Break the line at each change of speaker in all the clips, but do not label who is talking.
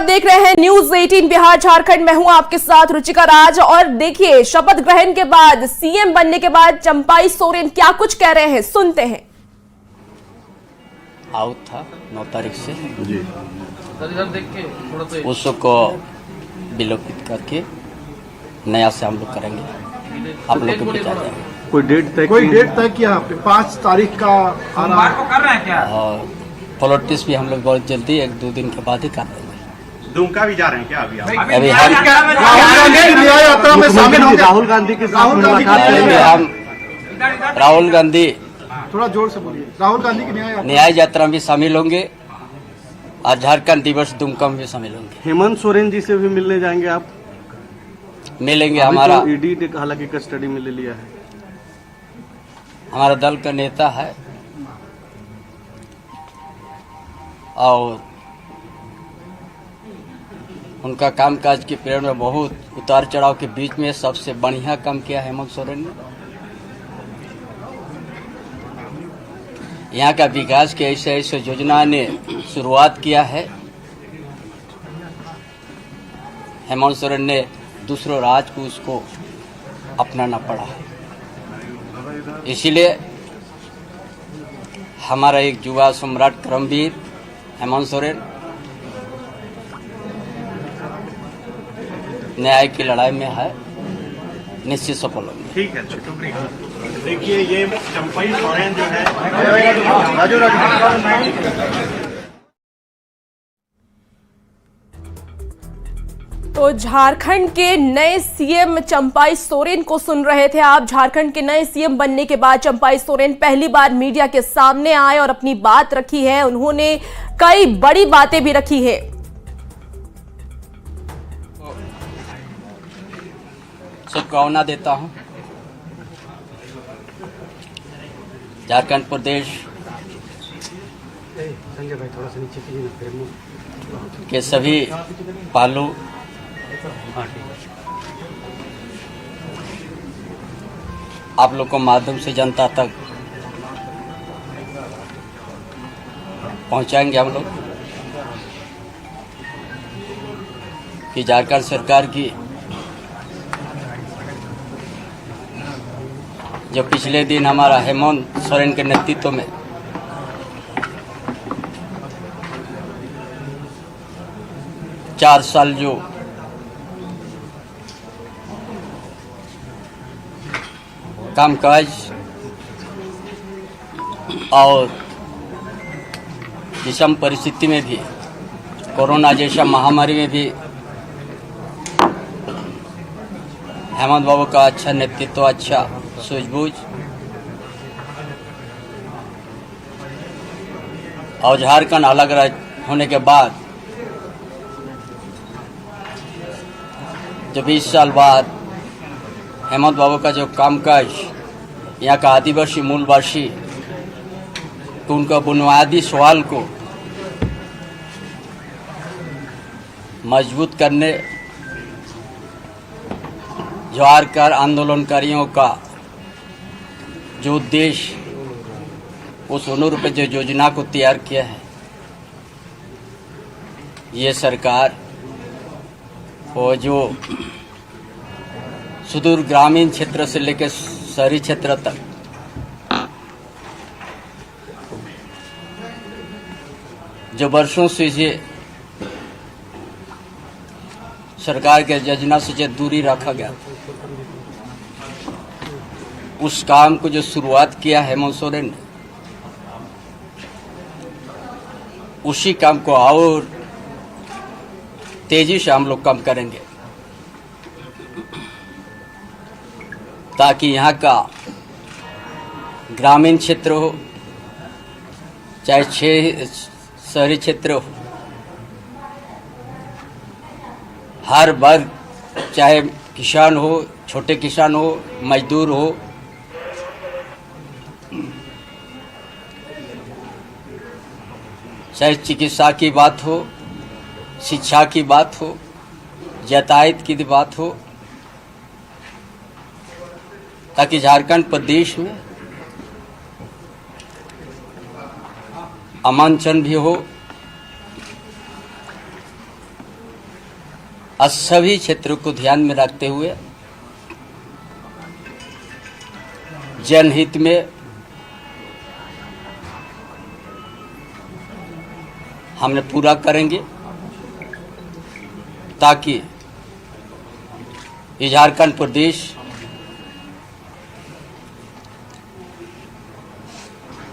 देख रहे हैं न्यूज 18 बिहार झारखंड। मैं हूं आपके साथ रुचिका राज। और देखिए, शपथ ग्रहण के बाद सीएम बनने के बाद चंपाई सोरेन क्या कुछ कह रहे हैं, सुनते हैं।
आउट था 9 तारीख से
जी,
उसको विलोपित करके नया से हम लोग करेंगे, आप लोग को भेजा जाएगा।
कोई डेट तय किया आपने? 5 तारीख का आ रहा है।
कर रहे हैं क्या?
और पॉलिटिक्स भी हम लोग बहुत जल्दी 1-2 दिन के बाद ही कर देंगे।
दुमका भी जा रहे हैं क्या अभी आप?
अभी
न्याय यात्रा में शामिल होंगे।
राहुल गांधी के साथ
मुलाकात
करेंगे हम। राहुल गांधी
थोड़ा जोर से बोलिए। राहुल गांधी की
न्याय यात्रा में शामिल होंगे और झारखंड दिवस दुमका में भी शामिल होंगे।
हेमंत सोरेन जी से भी मिलने जाएंगे आप?
मिलेंगे। हमारा
ईडी ने हालांकि कस्टडी में ले लिया है।
हमारा दल का नेता है और उनका कामकाज के पीरियड में बहुत उतार चढ़ाव के बीच में सबसे बढ़िया काम किया हेमंत सोरेन ने। यहाँ का विकास के ऐसे ऐसे योजना ने शुरुआत किया है। हेमंत सोरेन ने दूसरों राज्य को उसको अपनाना पड़ा। इसीलिए हमारा एक युवा सम्राट कर्मवीर हेमंत सोरेन न्याय की लड़ाई में है, निश्चित सफल होंगे।
ठीक है, देखिए ये चंपाई सोरेन जो है
तो झारखंड के नए सीएम चंपाई सोरेन को सुन रहे थे आप। झारखंड के नए सीएम बनने के बाद चंपाई सोरेन पहली बार मीडिया के सामने आए और अपनी बात रखी है। उन्होंने कई बड़ी बातें भी रखी है।
शुभकामना देता हूं झारखंड प्रदेश के सभी पहलू आप लोग को माध्यम से जनता तक पहुंचाएंगे हम लोग कि झारखंड सरकार की जो पिछले दिन हमारा हेमंत सोरेन के नेतृत्व में चार साल जो कामकाज और विषम परिस्थिति में भी, कोरोना जैसा महामारी में भी हेमंत बाबू का अच्छा नेतृत्व, अच्छा सूझबूझ और झारखंड अलग होने के बाद जो 20 साल बाद हेमंत बाबू का जो कामकाज यहाँ का आदिवासी मूलवासी तो उनका बुनियादी सवाल को मजबूत करने, झारखंड आंदोलनकारियों का जो उद्देश्य उस अनुरूप जो योजना को तैयार किया है, ये सरकार वो जो सुदूर ग्रामीण क्षेत्र से लेकर शहरी क्षेत्र तक जो वर्षों से ये सरकार के योजना से जो दूरी रखा गया, उस काम को जो शुरुआत किया हेमंत सोरेन ने, उसी काम को और तेजी से हम लोग काम करेंगे ताकि यहाँ का ग्रामीण क्षेत्र हो चाहे शहरी क्षेत्र हो, हर वर्ग, चाहे किसान हो, छोटे किसान हो, मजदूर हो, चाहे चिकित्सा की बात हो, शिक्षा की बात हो, यातायात की बात हो, ताकि झारखंड प्रदेश में अमन चैन भी हो आज सभी क्षेत्रों को ध्यान में रखते हुए जनहित में हमने पूरा करेंगे, ताकि ये झारखंड प्रदेश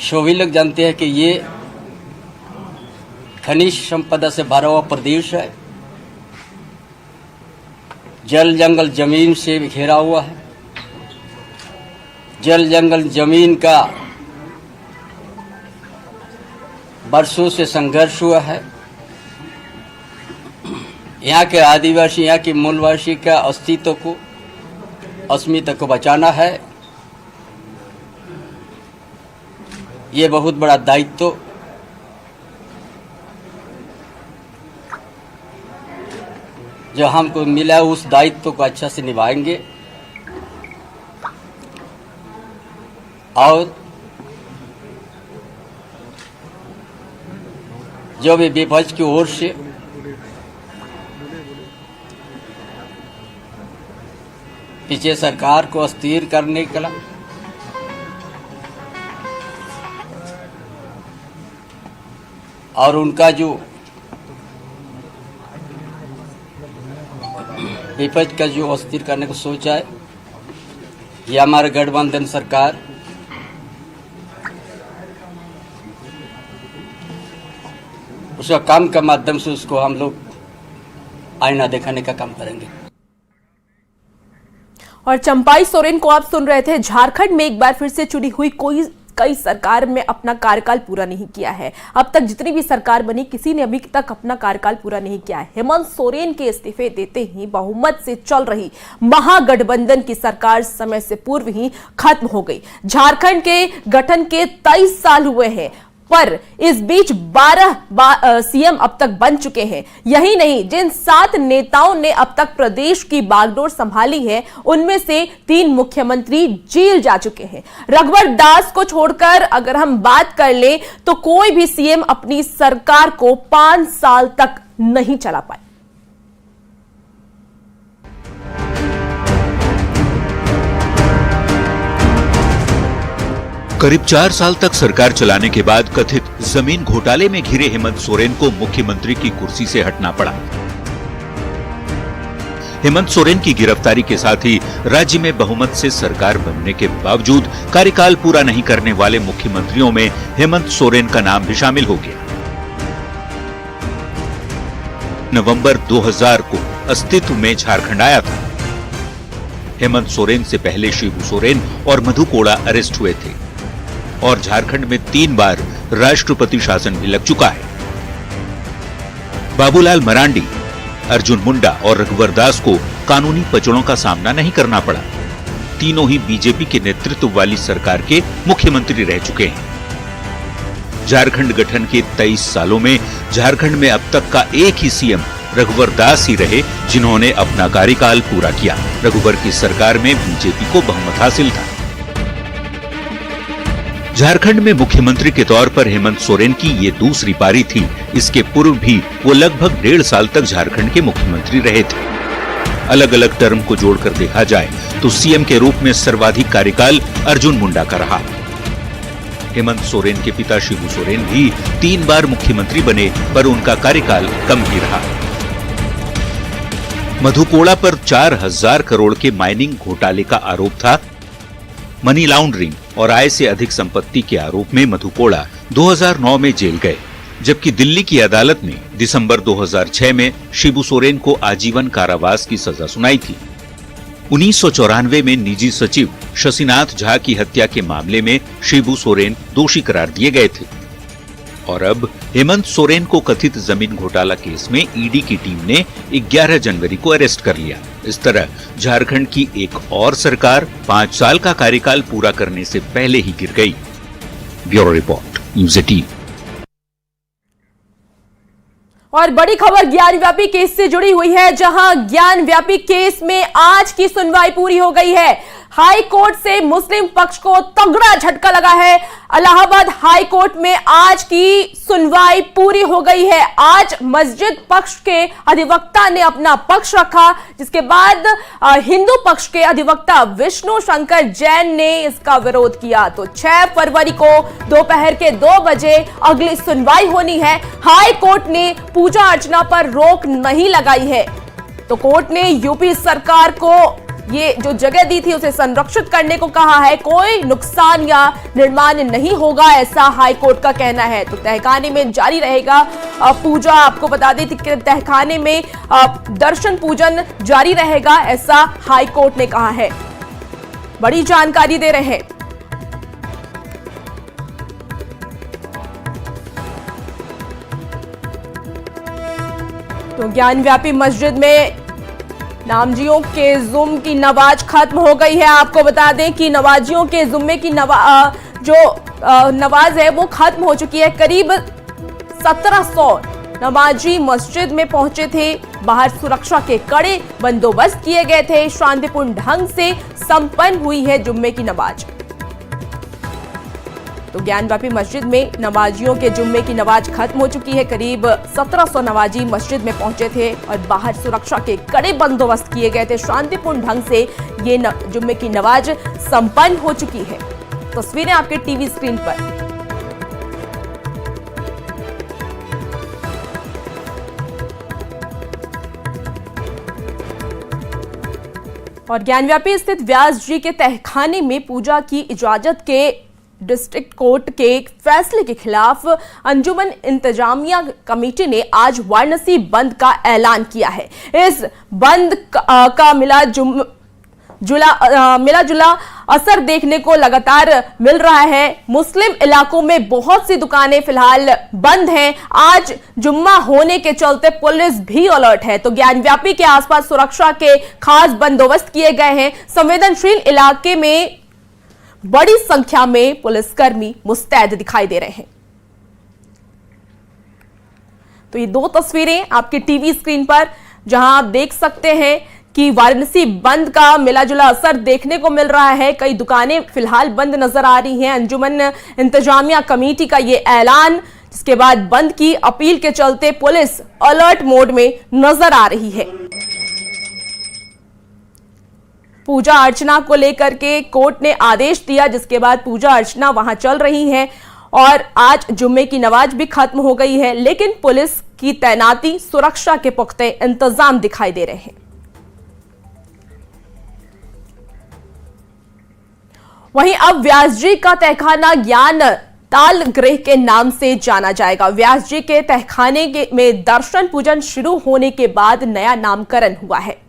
सभी लोग जानते हैं कि ये खनिज संपदा से भरा हुआ प्रदेश है, जल जंगल जमीन से घिरा हुआ है। जल जंगल जमीन का वर्षों से संघर्ष हुआ है। यहाँ के आदिवासी, यहाँ के मूलवासी का अस्तित्व को, अस्मिता को बचाना है। ये बहुत बड़ा दायित्व जो हमको मिला, उस दायित्व को अच्छा से निभाएंगे और जो भी विपक्ष की ओर से पीछे सरकार को अस्थिर करने के लिए और उनका जो विपक्ष का जो अस्थिर करने को सोचा है, ये हमारे गठबंधन सरकार उसका काम के माध्यम से उसको हम लोग आईना दिखाने का काम करेंगे।
और चंपाई सोरेन को आप सुन रहे थे। झारखंड में एक बार फिर से चुनी हुई कई सरकार में अपना कार्यकाल पूरा नहीं किया है। अब तक जितनी भी सरकार बनी, किसी ने अभी तक अपना कार्यकाल पूरा नहीं किया है। हेमंत सोरेन के इस्तीफे देते ही बहुमत से चल रही महागठबंधन की सरकार समय से पूर्व ही खत्म हो गई। झारखंड के गठन के 23 साल हुए हैं, पर इस बीच 12 सीएम अब तक बन चुके हैं। यही नहीं, जिन 7 नेताओं ने अब तक प्रदेश की बागडोर संभाली है, उनमें से 3 मुख्यमंत्री जेल जा चुके हैं। रघुवर दास को छोड़कर अगर हम बात कर ले तो कोई भी सीएम अपनी सरकार को 5 साल तक नहीं चला पाए।
करीब 4 साल तक सरकार चलाने के बाद कथित जमीन घोटाले में घिरे हेमंत सोरेन को मुख्यमंत्री की कुर्सी से हटना पड़ा। हेमंत सोरेन की गिरफ्तारी के साथ ही राज्य में बहुमत से सरकार बनने के बावजूद कार्यकाल पूरा नहीं करने वाले मुख्यमंत्रियों में हेमंत सोरेन का नाम भी शामिल हो गया। नवंबर 2000 को अस्तित्व में झारखंड आया था। हेमंत सोरेन से पहले शिबू सोरेन और मधु कोड़ा अरेस्ट हुए थे और झारखंड में 3 बार राष्ट्रपति शासन भी लग चुका है। बाबूलाल मरांडी, अर्जुन मुंडा और रघुवर दास को कानूनी पचड़ों का सामना नहीं करना पड़ा। तीनों ही बीजेपी के नेतृत्व वाली सरकार के मुख्यमंत्री रह चुके हैं। झारखंड गठन के 23 सालों में झारखंड में अब तक का एक ही सीएम रघुवर दास ही रहे जिन्होंने अपना कार्यकाल पूरा किया। रघुवर की सरकार में बीजेपी को बहुमत हासिल था। झारखंड में मुख्यमंत्री के तौर पर हेमंत सोरेन की ये दूसरी पारी थी। इसके पूर्व भी वो लगभग 1.5 साल तक झारखंड के मुख्यमंत्री रहे थे। अलग अलग टर्म को जोड़कर देखा जाए तो सीएम के रूप में सर्वाधिक कार्यकाल अर्जुन मुंडा का रहा। हेमंत सोरेन के पिता शिबू सोरेन भी 3 बार मुख्यमंत्री बने, पर उनका कार्यकाल कम ही रहा। मधु कोड़ा पर 4000 करोड़ के माइनिंग घोटाले का आरोप था। मनी लॉन्ड्रिंग और आय से अधिक संपत्ति के आरोप में मधु कोड़ा 2009 में जेल गए, जबकि दिल्ली की अदालत ने दिसंबर 2006 में शिबू सोरेन को आजीवन कारावास की सजा सुनाई थी। 1994 में निजी सचिव शशिनाथ झा की हत्या के मामले में शिबू सोरेन दोषी करार दिए गए थे। और अब हेमंत सोरेन को कथित जमीन घोटाला केस में ईडी की टीम ने 11 जनवरी को अरेस्ट कर लिया। इस तरह झारखंड की एक और सरकार 5 साल का कार्यकाल पूरा करने से पहले ही गिर गई। Bureau report, news 18।
और बड़ी खबर ज्ञान व्यापी केस से जुड़ी हुई है, जहां ज्ञान व्यापी केस में आज की सुनवाई पूरी हो गई है। हाई कोर्ट से मुस्लिम पक्ष को तगड़ा झटका लगा है। इलाहाबाद हाई कोर्ट में आज की सुनवाई पूरी हो गई है। आज मस्जिद पक्ष के अधिवक्ता ने अपना पक्ष रखा, जिसके बाद हिंदू पक्ष के अधिवक्ता विष्णु शंकर जैन ने इसका विरोध किया। तो 6 फरवरी को दोपहर के 2 बजे अगली सुनवाई होनी है। हाई कोर्ट ने पूजा अर्चना पर रोक नहीं लगाई है। तो कोर्ट ने यूपी सरकार को ये जो जगह दी थी उसे संरक्षित करने को कहा है। कोई नुकसान या निर्माण नहीं होगा, ऐसा हाई कोर्ट का कहना है। तो तहखाने में जारी रहेगा पूजा। आपको बता दें कि तहखाने में दर्शन पूजन जारी रहेगा, ऐसा हाई कोर्ट ने कहा है। बड़ी जानकारी दे रहे हैं। तो ज्ञानव्यापी मस्जिद में नामजियों के जुम्मे की नमाज खत्म हो गई है। आपको बता दें कि नमाजियों के जुम्मे की नमाज है वो खत्म हो चुकी है। करीब 1700 नमाजी मस्जिद में पहुंचे थे। बाहर सुरक्षा के कड़े बंदोबस्त किए गए थे। शांतिपूर्ण ढंग से संपन्न हुई है जुम्मे की नमाज। तो ज्ञानव्यापी मस्जिद में नमाजियों के जुम्मे की नमाज खत्म हो चुकी है। करीब 1700 नमाजी मस्जिद में पहुंचे थे और बाहर सुरक्षा के कड़े बंदोबस्त किए गए थे। शांतिपूर्ण ढंग से ये जुम्मे की नमाज संपन्न हो चुकी है। तस्वीरें आपके टीवी स्क्रीन पर। और ज्ञानव्यापी स्थित व्यास जी के तहखाने में पूजा की इजाजत के डिस्ट्रिक्ट कोर्ट के फैसले के खिलाफ अंजुमन इंतजामिया कमेटी ने आज वाराणसी बंद का ऐलान किया है। इस बंद का मिला जुला असर देखने को लगातार मिल रहा है। मुस्लिम इलाकों में बहुत सी दुकानें फिलहाल बंद हैं। आज जुम्मा होने के चलते पुलिस भी अलर्ट है। तो ज्ञानव्यापी के आसपास सुरक्षा के खास बंदोबस्त किए गए हैं। संवेदनशील इलाके में बड़ी संख्या में पुलिसकर्मी मुस्तैद दिखाई दे रहे हैं। तो ये 2 तस्वीरें आपके टीवी स्क्रीन पर, जहां आप देख सकते हैं कि वाराणसी बंद का मिला-जुला असर देखने को मिल रहा है। कई दुकानें फिलहाल बंद नजर आ रही हैं। अंजुमन इंतजामिया कमेटी का ये ऐलान, जिसके बाद बंद की अपील के चलते पुलिस अलर्ट मोड में नजर आ रही है। पूजा अर्चना को लेकर के कोर्ट ने आदेश दिया, जिसके बाद पूजा अर्चना वहां चल रही है और आज जुम्मे की नमाज भी खत्म हो गई है। लेकिन पुलिस की तैनाती, सुरक्षा के पुख्ते इंतजाम दिखाई दे रहे हैं। वहीं अब व्यास जी का तहखाना ज्ञान ताल गृह के नाम से जाना जाएगा। व्यास जी के तहखाने में दर्शन पूजन शुरू होने के बाद नया नामकरण हुआ है।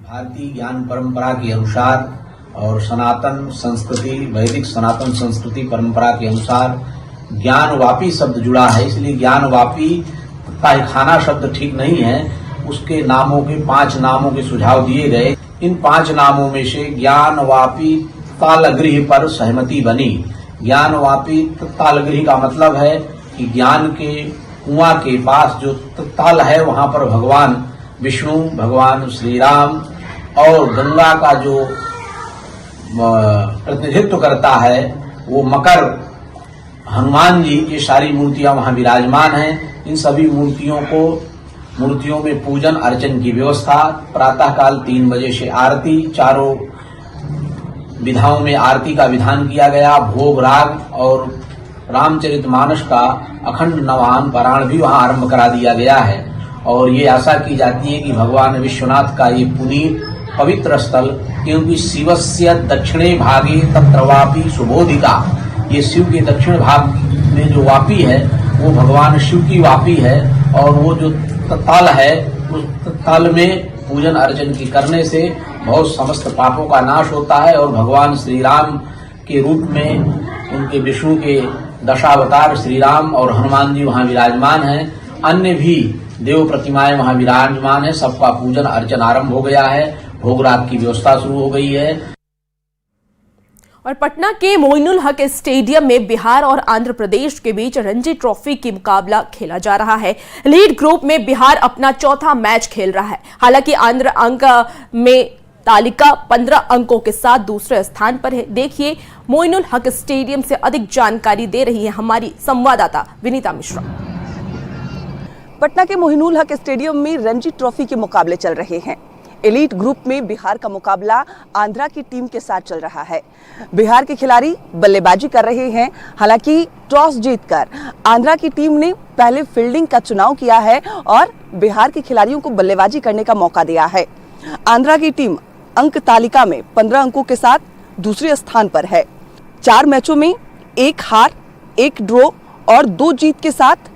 भारतीय ज्ञान परंपरा के अनुसार और सनातन संस्कृति, वैदिक सनातन संस्कृति परंपरा के अनुसार ज्ञानवापी शब्द जुड़ा है, इसलिए ज्ञानवापी तहखाना शब्द ठीक नहीं है। उसके नामों के 5 नामों के सुझाव दिए गए। इन 5 नामों में से ज्ञानवापी तालगृह पर सहमति बनी। ज्ञानवापी तालगृह का मतलब है कि ज्ञान के कुआं के पास जो ताल है वहां पर भगवान विष्णु, भगवान श्री राम और गंगा का जो प्रतिनिधित्व करता है वो मकर, हनुमान जी, ये सारी मूर्तियां वहां विराजमान हैं। इन सभी मूर्तियों में पूजन अर्चन की व्यवस्था। प्रातःकाल 3 बजे से आरती, चारों विधाओं में आरती का विधान किया गया। भोग राग और रामचरितमानस का अखंड नवान पारायण भी वहां आरंभ करा दिया गया है। और ये आशा की जाती है कि भगवान विश्वनाथ का ये पुनीत पवित्र स्थल, क्योंकि शिवस्य दक्षिणे भागे तत्र वापी सुबोधिका, ये शिव के दक्षिण भाग में जो वापी है वो भगवान शिव की वापी है। और वो जो तल है उस तल में पूजन अर्चन की करने से बहुत समस्त पापों का नाश होता है। और भगवान श्री राम के रूप में उनके विष्णु के दशावतार श्री राम और हनुमान जी वहां विराजमान हैं। अन्य भी देव प्रतिमाएं वहां विराजमान है। सबका पूजन अर्चन आरंभ हो गया है। भोग राग की व्यवस्था शुरू हो गई है।
और पटना के मोइनुल हक स्टेडियम में बिहार और आंध्र प्रदेश के बीच रणजी ट्रॉफी की मुकाबला खेला जा रहा है। लीड ग्रुप में बिहार अपना 4था मैच खेल रहा है। हालांकि आंध्र अंक में तालिका 15 अंकों के साथ दूसरे स्थान पर है। देखिए मोइनुल हक स्टेडियम से अधिक जानकारी दे रही है हमारी संवाददाता विनीता मिश्रा।
पटना के मोइनुल हक स्टेडियम में रणजी ट्रॉफी के मुकाबले चल रहे हैं। एलीट ग्रुप में बिहार का मुकाबला आंध्रा की टीम के साथ चल रहा है। बिहार के खिलाड़ी बल्लेबाजी कर रहे हैं। हालांकि टॉस जीतकर आंध्रा की टीम ने पहले फील्डिंग का चुनाव किया है और बिहार के खिलाड़ियों को बल्लेबाजी करने का मौका दिया है। आंध्रा की टीम अंक तालिका में 15 अंकों के साथ दूसरे स्थान पर है। 4 मैचों में 1 हार, 1 ड्रॉ और 2 जीत के साथ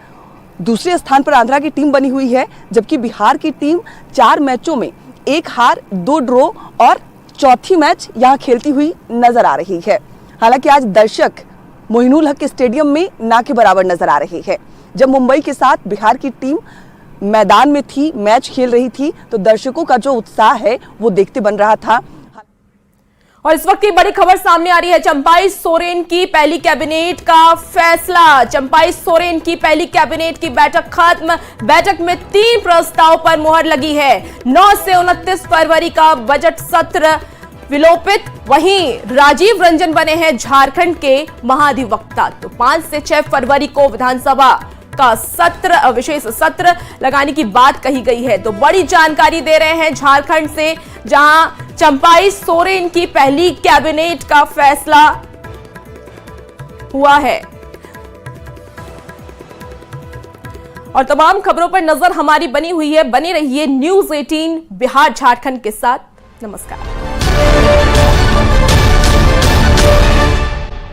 दूसरे स्थान पर आंध्रा की टीम बनी हुई है, जबकि बिहार की टीम 4 मैचों में 1 हार, 2 ड्रॉ और चौथी मैच यहां खेलती हुई नजर आ रही है। हालांकि आज दर्शक मोइनुल हक स्टेडियम में ना के बराबर नजर आ रहे हैं। जब मुंबई के साथ बिहार की टीम मैदान में थी, मैच खेल रही थी, तो दर्शकों का जो उत्साह है वो देखते बन रहा था।
और इस वक्त की बड़ी खबर सामने आ रही है। चंपाई सोरेन की पहली कैबिनेट का फैसला। चंपाई सोरेन की पहली कैबिनेट की बैठक खत्म। बैठक में 3 प्रस्ताव पर मुहर लगी है। 9 से 29 फरवरी का बजट सत्र विलोपित। वहीं राजीव रंजन बने हैं झारखंड के महाधिवक्ता। तो 5 से 6 फरवरी को विधानसभा का सत्र, विशेष सत्र लगाने की बात कही गई है। तो बड़ी जानकारी दे रहे हैं झारखंड से, जहां चंपाई सोरेन की पहली कैबिनेट का फैसला हुआ है। और तमाम खबरों पर नजर हमारी बनी हुई है। बने रहिए न्यूज़ 18 बिहार झारखंड के साथ। नमस्कार।